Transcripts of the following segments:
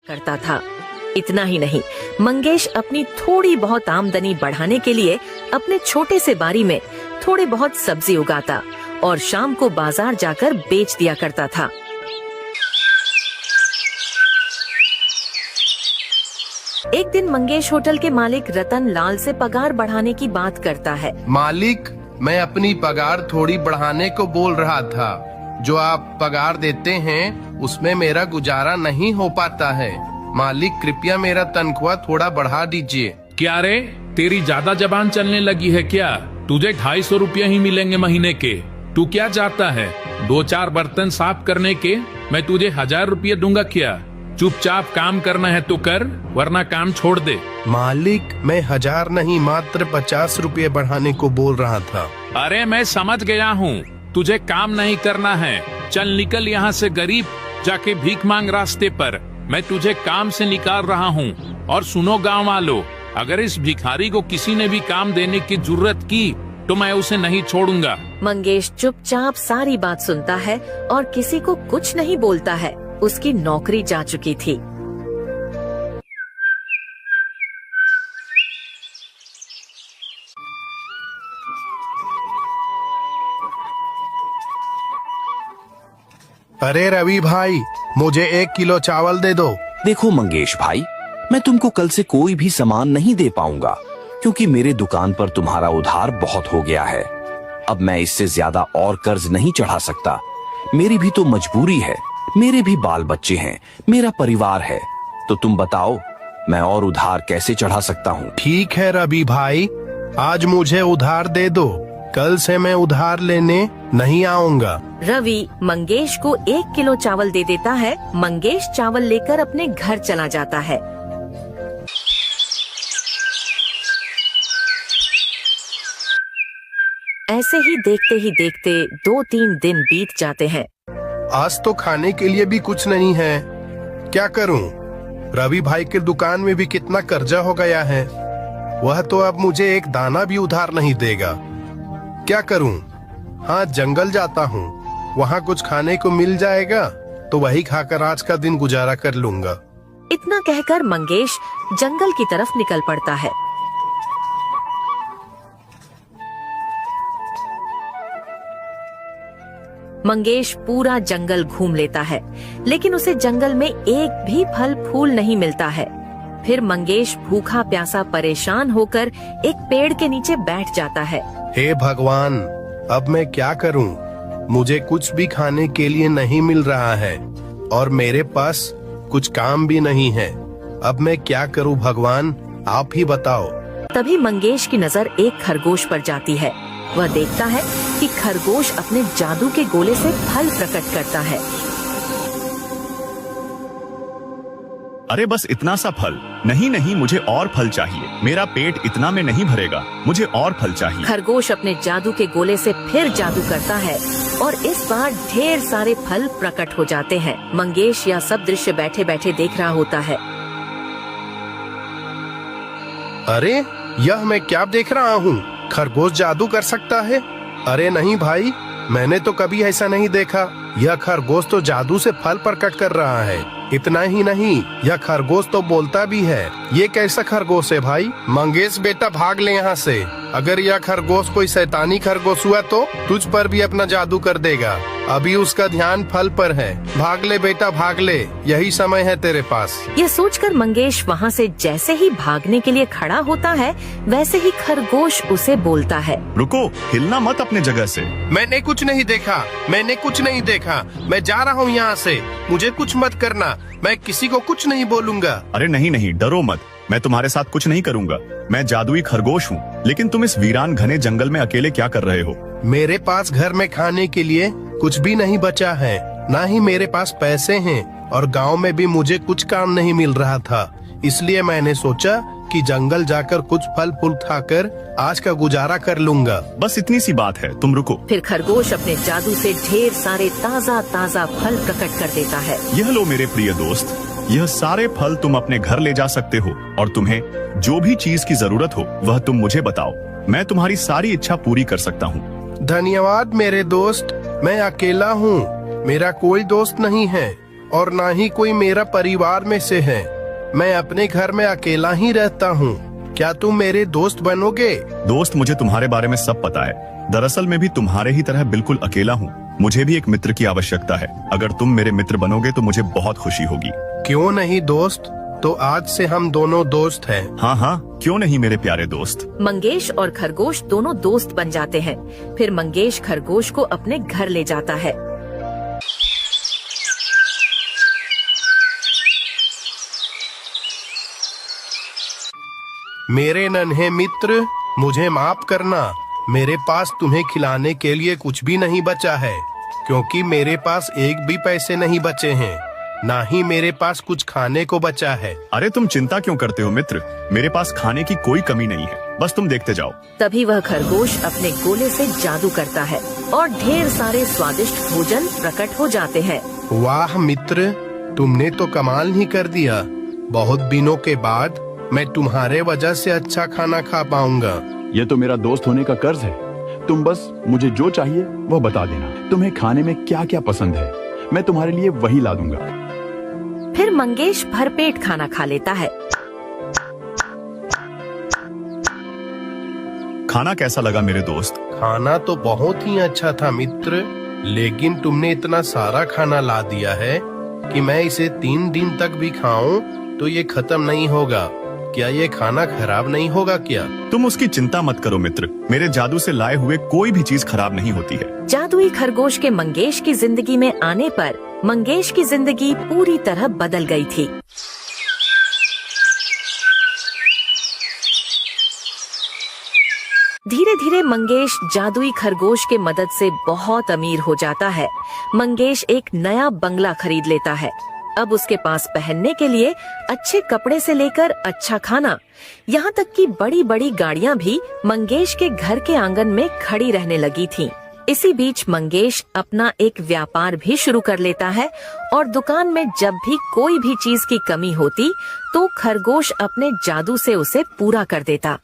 करता था। इतना ही नहीं, मंगेश अपनी थोड़ी बहुत आमदनी बढ़ाने के लिए अपने छोटे से बारी में थोड़े बहुत सब्जी उगाता और शाम को बाजार जाकर बेच दिया करता था। एक दिन मंगेश होटल के मालिक रतन लाल से पगार बढ़ाने की बात करता है। मालिक, मैं अपनी पगार थोड़ी बढ़ाने को बोल रहा था। जो आप पगार देते हैं उसमें मेरा गुजारा नहीं हो पाता है। मालिक, कृपया मेरा तनख्वाह थोड़ा बढ़ा दीजिए। क्या रे, तेरी ज्यादा जबान चलने लगी है क्या? तुझे 250 रुपया ही मिलेंगे महीने के। तू क्या चाहता है? 2-4 बर्तन साफ करने के मैं तुझे 1000 रुपये दूंगा क्या? चुपचाप काम करना है तो कर, वरना काम छोड़ दे। मालिक, मैं 1000 नहीं मात्र 50 रुपये बढ़ाने को बोल रहा था। अरे मैं समझ गया हूँ, तुझे काम नहीं करना है। चल निकल यहाँ से गरीब, जाके भीख मांग रास्ते पर। मैं तुझे काम से निकाल रहा हूँ। और सुनो गाँव वालों, अगर इस भिखारी को किसी ने भी काम देने की जरूरत की तो मैं उसे नहीं छोड़ूंगा। मंगेश चुपचाप सारी बात सुनता है और किसी को कुछ नहीं बोलता है। उसकी नौकरी जा चुकी थी। अरे रवि भाई, मुझे 1 किलो चावल दे दो। देखो मंगेश भाई, मैं तुमको कल से कोई भी सामान नहीं दे पाऊंगा, क्योंकि मेरे दुकान पर तुम्हारा उधार बहुत हो गया है। अब मैं इससे ज्यादा और कर्ज नहीं चढ़ा सकता। मेरी भी तो मजबूरी है, मेरे भी बाल बच्चे हैं, मेरा परिवार है। तो तुम बताओ, मैं और उधार कैसे चढ़ा सकता हूँ? ठीक है रवि भाई, आज मुझे उधार दे दो। कल से मैं उधार लेने नहीं आऊंगा। रवि मंगेश को 1 किलो चावल दे देता है। मंगेश चावल लेकर अपने घर चला जाता है। ऐसे ही देखते 2-3 दिन बीत जाते हैं। आज तो खाने के लिए भी कुछ नहीं है। क्या करूं? रवि भाई के दुकान में भी कितना कर्जा हो गया है। वह तो अब मुझे एक दाना भी उधार नहीं देगा। क्या करूं? हाँ, जंगल जाता हूँ, वहाँ कुछ खाने को मिल जाएगा तो वही खाकर आज का दिन गुजारा कर लूंगा। इतना कहकर मंगेश जंगल की तरफ निकल पड़ता है। मंगेश पूरा जंगल घूम लेता है, लेकिन उसे जंगल में एक भी फल फूल नहीं मिलता है। फिर मंगेश भूखा प्यासा परेशान होकर एक पेड़ के नीचे बैठ जाता है। हे भगवान, अब मैं क्या करूं? मुझे कुछ भी खाने के लिए नहीं मिल रहा है और मेरे पास कुछ काम भी नहीं है। अब मैं क्या करूं भगवान, आप ही बताओ। तभी मंगेश की नजर एक खरगोश पर जाती है। वह देखता है कि खरगोश अपने जादू के गोले से फल प्रकट करता है। अरे बस इतना सा फल? नहीं नहीं, मुझे और फल चाहिए। मेरा पेट इतना में नहीं भरेगा, मुझे और फल चाहिए। खरगोश अपने जादू के गोले से फिर जादू करता है और इस बार ढेर सारे फल प्रकट हो जाते हैं। मंगेश यह सब दृश्य बैठे बैठे देख रहा होता है। अरे, यह मैं क्या देख रहा हूँ? खरगोश जादू कर सकता है? अरे नहीं भाई, मैंने तो कभी ऐसा नहीं देखा। यह खरगोश तो जादू से फल प्रकट कर रहा है। इतना ही नहीं, यह खरगोश तो बोलता भी है। ये कैसा खरगोश है भाई? मंगेश बेटा, भाग ले यहाँ से। अगर यह खरगोश कोई शैतानी खरगोश हुआ तो तुझ पर भी अपना जादू कर देगा। अभी उसका ध्यान फल पर है। भाग ले बेटा, भाग ले, यही समय है तेरे पास। ये सोचकर मंगेश वहाँ से जैसे ही भागने के लिए खड़ा होता है, वैसे ही खरगोश उसे बोलता है, रुको, हिलना मत अपने जगह से। मैंने कुछ नहीं देखा, मैंने कुछ नहीं देखा। मैं जा रहा हूँ यहाँ से। मुझे कुछ मत करना, मैं किसी को कुछ नहीं बोलूंगा। अरे नहीं नहीं, डरो मत, मैं तुम्हारे साथ कुछ नहीं करूंगा। मैं जादुई खरगोश हूँ। लेकिन तुम इस वीरान घने जंगल में अकेले क्या कर रहे हो? मेरे पास घर में खाने के लिए कुछ भी नहीं बचा है, ना ही मेरे पास पैसे हैं, और गांव में भी मुझे कुछ काम नहीं मिल रहा था। इसलिए मैंने सोचा कि जंगल जाकर कुछ फल फूल खाकर आज का गुजारा कर लूंगा। बस इतनी सी बात है, तुम रुको। फिर खरगोश अपने जादू से ढेर सारे ताज़ा ताज़ा फल प्रकट कर देता है। यह लो मेरे प्रिय दोस्त, यह सारे फल तुम अपने घर ले जा सकते हो, और तुम्हें जो भी चीज की जरूरत हो वह तुम मुझे बताओ। मैं तुम्हारी सारी इच्छा पूरी कर सकता हूँ। धन्यवाद मेरे दोस्त, मैं अकेला हूँ, मेरा कोई दोस्त नहीं है। और ना ही कोई मेरा परिवार में से है। मैं अपने घर में अकेला ही रहता हूँ। क्या तुम मेरे दोस्त बनोगे? दोस्त, मुझे तुम्हारे बारे में सब पता है। दरअसल मैं भी तुम्हारे ही तरह बिल्कुल अकेला हूँ। मुझे भी एक मित्र की आवश्यकता है। अगर तुम मेरे मित्र बनोगे तो मुझे बहुत खुशी होगी। क्यों नहीं दोस्त, तो आज से हम दोनों दोस्त हैं। हाँ हाँ, क्यों नहीं मेरे प्यारे दोस्त। मंगेश और खरगोश दोनों दोस्त बन जाते हैं। फिर मंगेश खरगोश को अपने घर ले जाता है। मेरे नन्हे मित्र, मुझे माफ करना। मेरे पास तुम्हें खिलाने के लिए कुछ भी नहीं बचा है, क्योंकि मेरे पास एक भी पैसे नहीं बचे हैं, ना ही मेरे पास कुछ खाने को बचा है। अरे तुम चिंता क्यों करते हो मित्र, मेरे पास खाने की कोई कमी नहीं है, बस तुम देखते जाओ। तभी वह खरगोश अपने गोले से जादू करता है और ढेर सारे स्वादिष्ट भोजन प्रकट हो जाते हैं। वाह मित्र, तुमने तो कमाल ही कर दिया। बहुत दिनों के बाद मैं तुम्हारे वजह से अच्छा खाना खा पाऊंगा। ये तो मेरा दोस्त होने का कर्ज है। तुम बस मुझे जो चाहिए वो बता देना। तुम्हें खाने में क्या क्या पसंद है, मैं तुम्हारे लिए वही ला दूंगा। फिर मंगेश भरपेट खाना खा लेता है। खाना कैसा लगा मेरे दोस्त? खाना तो बहुत ही अच्छा था मित्र, लेकिन तुमने इतना सारा खाना ला दिया है कि मैं इसे 3 दिन तक भी खाऊं तो ये खत्म नहीं होगा। क्या ये खाना खराब नहीं होगा क्या? तुम उसकी चिंता मत करो मित्र, मेरे जादू से लाए हुए कोई भी चीज खराब नहीं होती है। जादुई खरगोश के मंगेश की जिंदगी में आने पर मंगेश की जिंदगी पूरी तरह बदल गई थी। धीरे धीरे मंगेश जादुई खरगोश के मदद से बहुत अमीर हो जाता है। मंगेश एक नया बंगला खरीद लेता है। अब उसके पास पहनने के लिए अच्छे कपड़े से लेकर अच्छा खाना, यहाँ तक कि बड़ी बड़ी गाड़ियाँ भी मंगेश के घर के आंगन में खड़ी रहने लगी थीं। इसी बीच मंगेश अपना एक व्यापार भी शुरू कर लेता है और दुकान में जब भी कोई भी चीज की कमी होती तो खरगोश अपने जादू से उसे पूरा कर देता।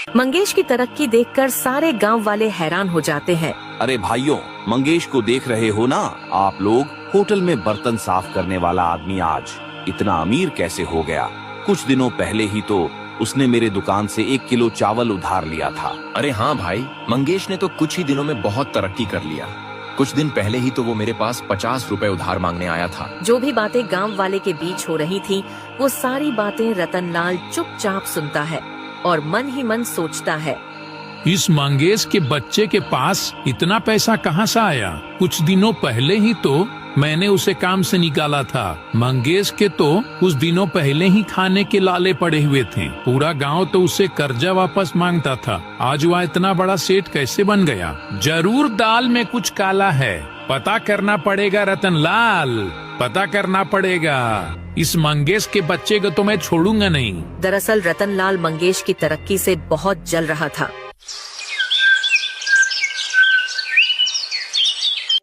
मंगेश की तरक्की देखकर सारे गांव वाले हैरान हो जाते हैं। अरे भाइयों, मंगेश को देख रहे हो ना आप लोग? होटल में बर्तन साफ करने वाला आदमी आज इतना अमीर कैसे हो गया? कुछ दिनों पहले ही तो उसने मेरे दुकान से 1 किलो चावल उधार लिया था। अरे हाँ भाई, मंगेश ने तो कुछ ही दिनों में बहुत तरक्की कर लिया। कुछ दिन पहले ही तो वो मेरे पास 50 रुपए उधार मांगने आया था। जो भी बातें गांव वाले के बीच हो रही थी, वो सारी बातें रतनलाल चुपचाप सुनता है और मन ही मन सोचता है, इस मंगेश के बच्चे के पास इतना पैसा कहाँ से आया? कुछ दिनों पहले ही तो मैंने उसे काम से निकाला था। मंगेश के तो कुछ दिनों पहले ही खाने के लाले पड़े हुए थे। पूरा गांव तो उसे कर्जा वापस मांगता था। आज वह इतना बड़ा सेठ कैसे बन गया? जरूर दाल में कुछ काला है। पता करना पड़ेगा रतनलाल, पता करना पड़ेगा। इस मंगेश के बच्चे को तो मैं छोड़ूंगा नहीं। दरअसल रतनलाल मंगेश की तरक्की से बहुत जल रहा था।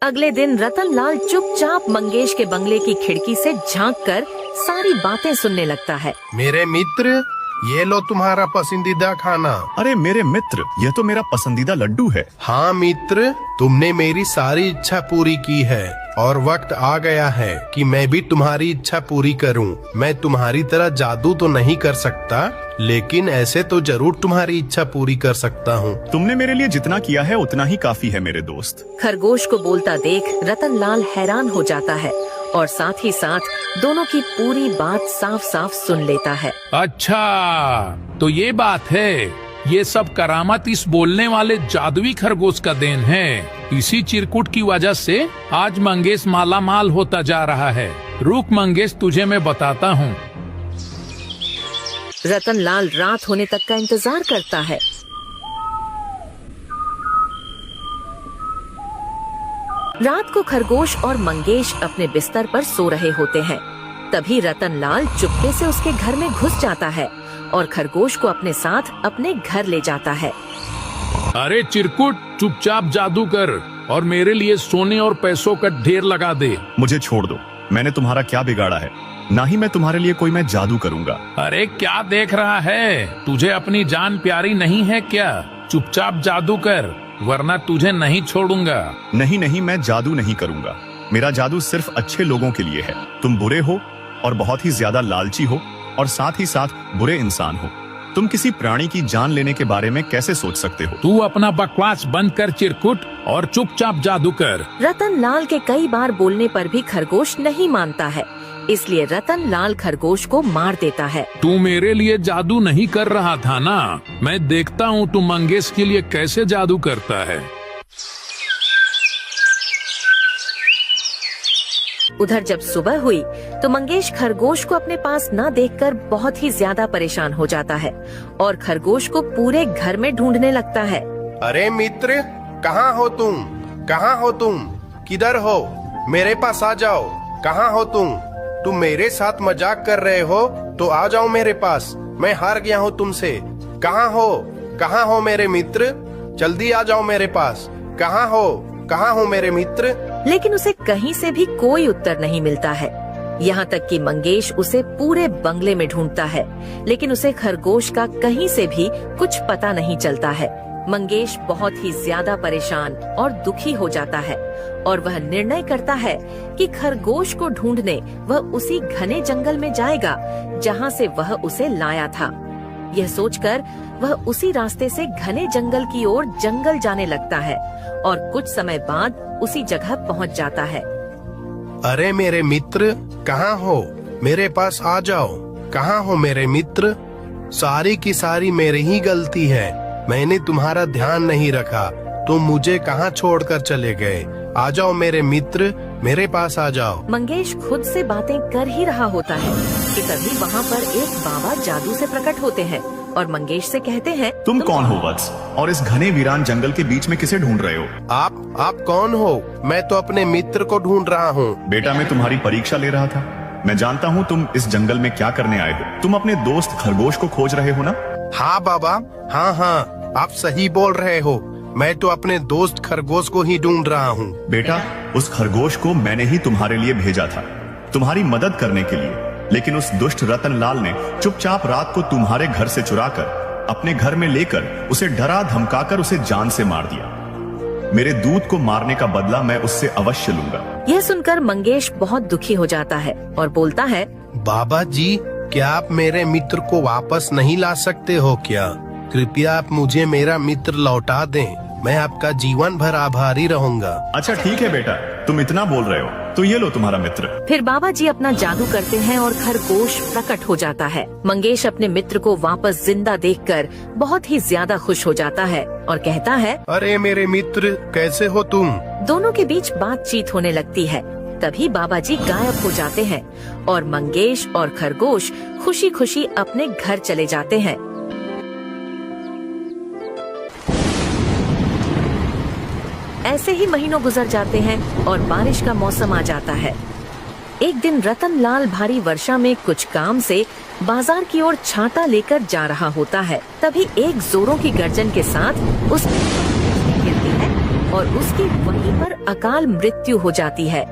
अगले दिन रतनलाल चुपचाप मंगेश के बंगले की खिड़की से झांककर सारी बातें सुनने लगता है। मेरे मित्र, ये लो तुम्हारा पसंदीदा खाना। अरे मेरे मित्र, यह तो मेरा पसंदीदा लड्डू है। हाँ मित्र, तुमने मेरी सारी इच्छा पूरी की है और वक्त आ गया है कि मैं भी तुम्हारी इच्छा पूरी करूं। मैं तुम्हारी तरह जादू तो नहीं कर सकता, लेकिन ऐसे तो जरूर तुम्हारी इच्छा पूरी कर सकता हूँ। तुमने मेरे लिए जितना किया है उतना ही काफी है मेरे दोस्त। खरगोश को बोलता देख रतनलाल हैरान हो जाता है और साथ ही साथ दोनों की पूरी बात साफ साफ सुन लेता है। अच्छा, तो ये बात है। ये सब करामत इस बोलने वाले जादुई खरगोश का देन है। इसी चिरकुट की वजह से आज मंगेश माला माल होता जा रहा है। रुक मंगेश, तुझे मैं बताता हूँ। रतनलाल रात होने तक का इंतजार करता है। रात को खरगोश और मंगेश अपने बिस्तर पर सो रहे होते हैं। तभी रतनलाल चुपके से उसके घर में घुस जाता है और खरगोश को अपने साथ अपने घर ले जाता है। अरे चिरकुट, चुपचाप जादू कर और मेरे लिए सोने और पैसों का ढेर लगा दे। मुझे छोड़ दो, मैंने तुम्हारा क्या बिगाड़ा है? ना ही मैं तुम्हारे लिए कोई मैं जादू करूंगा। अरे क्या देख रहा है? तुझे अपनी जान प्यारी नहीं है क्या? चुपचाप जादू कर, वरना तुझे नहीं छोड़ूंगा। नहीं नहीं, मैं जादू नहीं करूंगा। मेरा जादू सिर्फ अच्छे लोगों के लिए है। तुम बुरे हो और बहुत ही ज्यादा लालची हो और साथ ही साथ बुरे इंसान हो। तुम किसी प्राणी की जान लेने के बारे में कैसे सोच सकते हो? तू अपना बकवास बंद कर चिरकुट और चुपचाप जादू कर। रतन लाल के कई बार बोलने पर भी खरगोश नहीं मानता है, इसलिए रतन लाल खरगोश को मार देता है। तू मेरे लिए जादू नहीं कर रहा था ना? मैं देखता हूँ तू मंगेश के लिए कैसे जादू करता है। उधर जब सुबह हुई तो मंगेश खरगोश को अपने पास न देखकर बहुत ही ज्यादा परेशान हो जाता है और खरगोश को पूरे घर में ढूंढने लगता है। अरे मित्र, कहाँ हो तुम? कहाँ हो तुम? किधर हो? मेरे पास आ जाओ। कहाँ हो तुम? तुम मेरे साथ मजाक कर रहे हो तो आ जाओ मेरे पास। मैं हार गया हूँ तुमसे। कहाँ हो? कहाँ हो मेरे मित्र? जल्दी आ जाओ मेरे पास। कहाँ हो? कहाँ हो मेरे मित्र? लेकिन उसे कहीं से भी कोई उत्तर नहीं मिलता है। यहाँ तक कि मंगेश उसे पूरे बंगले में ढूंढता है, लेकिन उसे खरगोश का कहीं से भी कुछ पता नहीं चलता है। मंगेश बहुत ही ज्यादा परेशान और दुखी हो जाता है और वह निर्णय करता है कि खरगोश को ढूंढने वह उसी घने जंगल में जाएगा जहाँ से वह उसे लाया था। यह सोचकर वह उसी रास्ते से घने जंगल की ओर जंगल जाने लगता है और कुछ समय बाद उसी जगह पहुंच जाता है। अरे मेरे मित्र, कहाँ हो? मेरे पास आ जाओ। कहाँ हो मेरे मित्र? सारी की सारी मेरी ही गलती है। मैंने तुम्हारा ध्यान नहीं रखा। तुम मुझे कहाँ छोड़कर चले गए? आ जाओ मेरे मित्र, मेरे पास आ जाओ। मंगेश खुद से बातें कर ही रहा होता है कि तभी वहाँ पर एक बाबा जादू से प्रकट होते हैं और मंगेश से कहते हैं, तुम कौन हो वत्स? और इस घने वीरान जंगल के बीच में किसे ढूंढ रहे हो? आप कौन हो? मैं तो अपने मित्र को ढूंढ रहा हूँ। बेटा, मैं तुम्हारी परीक्षा ले रहा था। मैं जानता हूँ तुम इस जंगल में क्या करने आए हो। तुम अपने दोस्त खरगोश को खोज रहे हो ना? हाँ बाबा, हाँ, आप सही बोल रहे हो। मैं तो अपने दोस्त खरगोश को ही ढूंढ रहा हूँ। बेटा, उस खरगोश को मैंने ही तुम्हारे लिए भेजा था, तुम्हारी मदद करने के लिए। लेकिन उस दुष्ट रतन लाल ने चुपचाप रात को तुम्हारे घर से चुराकर अपने घर में लेकर उसे डरा धमकाकर उसे जान से मार दिया। मेरे दूत को मारने का बदला मैं उससे अवश्य लूंगा। यह सुनकर मंगेश बहुत दुखी हो जाता है और बोलता है, बाबा जी, क्या आप मेरे मित्र को वापस नहीं ला सकते हो क्या? कृपया आप मुझे मेरा मित्र लौटा दें। मैं आपका जीवन भर आभारी रहूंगा। अच्छा ठीक है बेटा, तुम इतना बोल रहे हो तो ये लो तुम्हारा मित्र। फिर बाबा जी अपना जादू करते हैं और खरगोश प्रकट हो जाता है। मंगेश अपने मित्र को वापस जिंदा देखकर बहुत ही ज्यादा खुश हो जाता है और कहता है, अरे मेरे मित्र, कैसे हो तुम? दोनों के बीच बातचीत होने लगती है। तभी बाबा जी गायब हो जाते हैं और मंगेश और खरगोश खुशी खुशी अपने घर चले जाते हैं। ऐसे ही महीनों गुजर जाते हैं और बारिश का मौसम आ जाता है। एक दिन रतन लाल भारी वर्षा में कुछ काम से बाजार की ओर छाता लेकर जा रहा होता है। तभी एक जोरों की गर्जन के साथ उस गिरती है और उसकी वहीं पर अकाल मृत्यु हो जाती है।